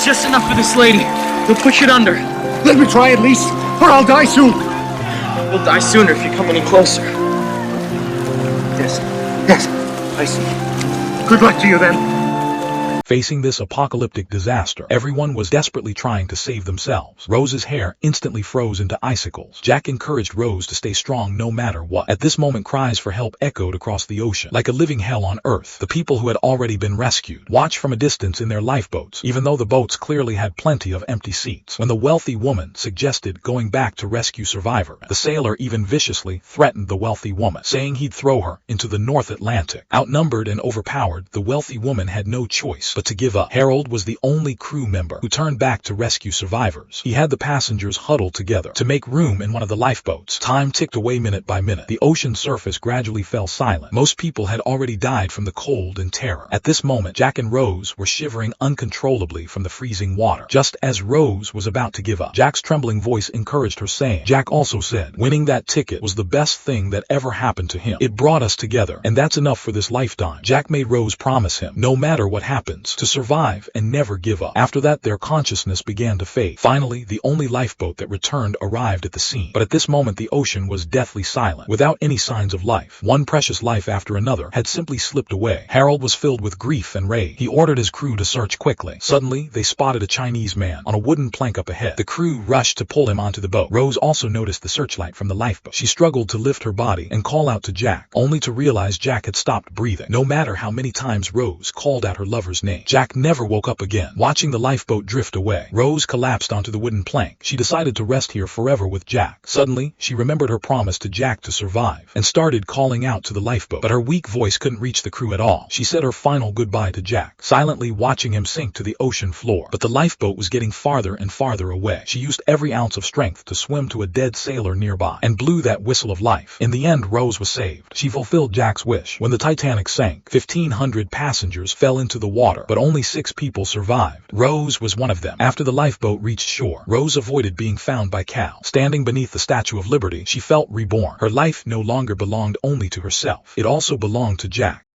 It's just enough for this lady. You'll push it under. Let me try at least, or I'll die soon. You'll die sooner if you come any closer. Yes, I see. Good luck to you then. Facing this apocalyptic disaster, everyone was desperately trying to save themselves. Rose's hair instantly froze into icicles. Jack encouraged Rose to stay strong no matter what. At this moment, cries for help echoed across the ocean. Like a living hell on earth, the people who had already been rescued watched from a distance in their lifeboats, even though the boats clearly had plenty of empty seats. When the wealthy woman suggested going back to rescue survivors, the sailor even viciously threatened the wealthy woman, saying he'd throw her into the North Atlantic. Outnumbered and overpowered, the wealthy woman had no choice but to give up. Harold was the only crew member who turned back to rescue survivors. He had the passengers huddled together to make room in one of the lifeboats. Time ticked away minute by minute. The ocean surface gradually fell silent. Most people had already died from the cold and terror. At this moment, Jack and Rose were shivering uncontrollably from the freezing water. Just as Rose was about to give up, Jack's trembling voice encouraged her, saying, Jack also said, winning that ticket was the best thing that ever happened to him. It brought us together, and that's enough for this lifetime. Jack made Rose promise him, no matter what happens, to survive and never give up. After that, their consciousness began to fade. Finally, the only lifeboat that returned arrived at the scene. But at this moment, the ocean was deathly silent, without any signs of life. One precious life after another had simply slipped away. Harold was filled with grief and rage. He ordered his crew to search quickly. Suddenly, they spotted a Chinese man on a wooden plank up ahead. The crew rushed to pull him onto the boat. Rose also noticed the searchlight from the lifeboat. She struggled to lift her body and call out to Jack, only to realize Jack had stopped breathing. No matter how many times Rose called out her lover's name, Jack never woke up again. Watching the lifeboat drift away, Rose collapsed onto the wooden plank. She decided to rest here forever with Jack. Suddenly, she remembered her promise to Jack to survive, and started calling out to the lifeboat. But her weak voice couldn't reach the crew at all. She said her final goodbye to Jack, silently watching him sink to the ocean floor. But the lifeboat was getting farther and farther away. She used every ounce of strength to swim to a dead sailor nearby, and blew that whistle of life. In the end, Rose was saved. She fulfilled Jack's wish. When the Titanic sank, 1,500 passengers fell into the water, but only 6 people survived. Rose was one of them. After the lifeboat reached shore, Rose avoided being found by Cal. Standing beneath the Statue of Liberty, she felt reborn. Her life no longer belonged only to herself. It also belonged to Jack.